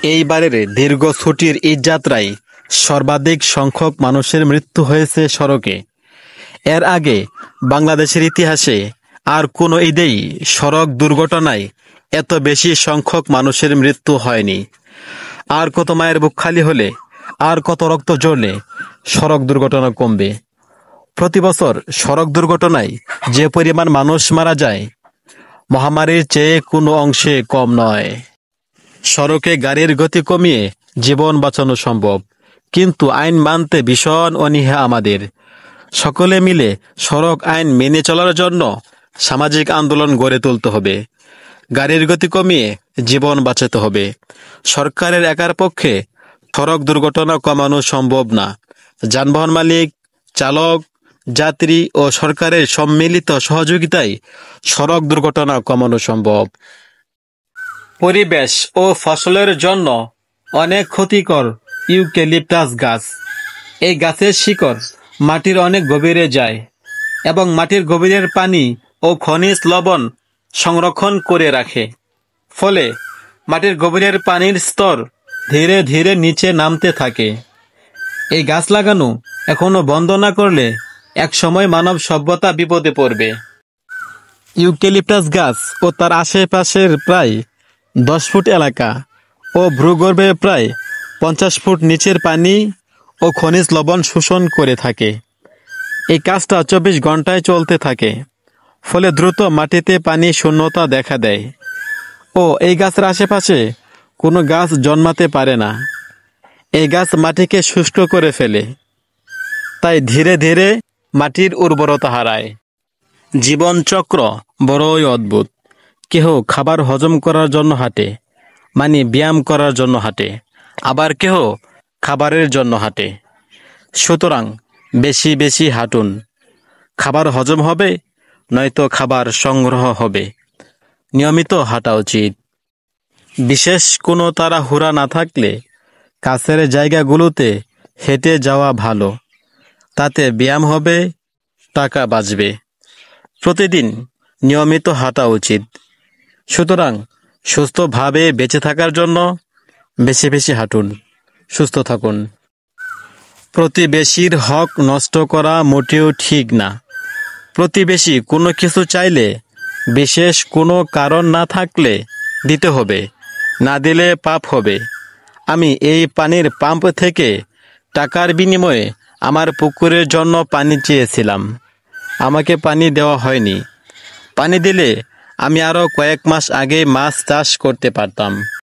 এইবারের দীর্ঘ ছুটির ঈদযাত্রায় সর্বাধিক সংখ্যক মানুষের মৃত্যু হয়েছে সড়কে। এর আগে বাংলাদেশের ইতিহাসে আর কোনো ঈদেই সড়ক দুর্ঘটনায় এত বেশি সংখ্যক মানুষের মৃত্যু হয়নি। আর কত মায়ের বুক খালি হলে, আর কত রক্ত ঝরলে সড়ক দুর্ঘটনা কমবে। প্রতি বছর সড়ক দুর্ঘটনায় যে পরিমাণ মানুষ মারা যায়, মহামারীর চেয়ে কোনো অংশে কম নয়। সড়কে গাড়ির গতি কমিয়ে জীবন বাঁচানো সম্ভব, কিন্তু আইন মানতে ভীষণ অনীহা আমাদের। সকলে মিলে সড়ক আইন মেনে চলার জন্য সামাজিক আন্দোলন গড়ে তুলতে হবে। গাড়ির গতি কমিয়ে জীবন বাঁচাতে হবে। সরকারের একার পক্ষে সড়ক দুর্ঘটনা কমানো সম্ভব না। যানবাহন মালিক, চালক, যাত্রী ও সরকারের সম্মিলিত সহযোগিতায় সড়ক দুর্ঘটনা কমানো সম্ভব। পরিবেশ ও ফসলের জন্য অনেক ক্ষতিকর ইউক্যালিপটাস গাছ। এই গাছের শিকড় মাটির অনেক গভীরে যায় এবং মাটির গভীরের পানি ও খনিজ লবণ সংরক্ষণ করে রাখে। ফলে মাটির গভীরের পানির স্তর ধীরে ধীরে নিচে নামতে থাকে। এই গাছ লাগানো এখনো বন্ধ না করলে একসময় মানব সভ্যতা বিপদে পড়বে। ইউক্যালিপটাস গাছ ও তার আশেপাশের প্রায় 10 ফুট এলাকা ও ভূগর্ভে প্রায় 50 ফুট নিচের পানি ও খনিজ লবণ শোষণ করে থাকে। এই কাজটা 24 ঘন্টায় চলতে থাকে, ফলে দ্রুত মাটিতে পানি শূন্যতা দেখা দেয় ও এই গাছের আশেপাশে কোনো গাছ জন্মাতে পারে না। এই গাছ মাটিকে শুষ্ক করে ফেলে, তাই ধীরে ধীরে মাটির উর্বরতা হারায়। জীবনচক্র বড়ই অদ্ভুত। কেহ খাবার হজম করার জন্য হাঁটে, মানে ব্যায়াম করার জন্য হাঁটে, আবার কেহ খাবারের জন্য হাঁটে। সুতরাং বেশি বেশি হাঁটুন, খাবার হজম হবে, নয়তো খাবার সংগ্রহ হবে। নিয়মিত হাঁটা উচিত। বিশেষ কোনো তাড়াহুড়া না থাকলে কাছের জায়গাগুলোতে হেঁটে যাওয়া ভালো। তাতে ব্যায়াম হবে, টাকা বাঁচবে। প্রতিদিন নিয়মিত হাঁটা উচিত। সুতরাং সুস্থভাবে বেঁচে থাকার জন্য বেশি বেশি হাঁটুন, সুস্থ থাকুন। প্রতিবেশীর হক নষ্ট করা মোটেও ঠিক না। প্রতিবেশী কোনো কিছু চাইলে বিশেষ কোনো কারণ না থাকলে দিতে হবে, না দিলে পাপ হবে। আমি এই পানির পাম্প থেকে টাকার বিনিময়ে আমার পুকুরের জন্য পানি চেয়েছিলাম, আমাকে পানি দেওয়া হয়নি। পানি দিলে আমি আরও কয়েক মাস আগে মাছ চাষ করতে পারতাম।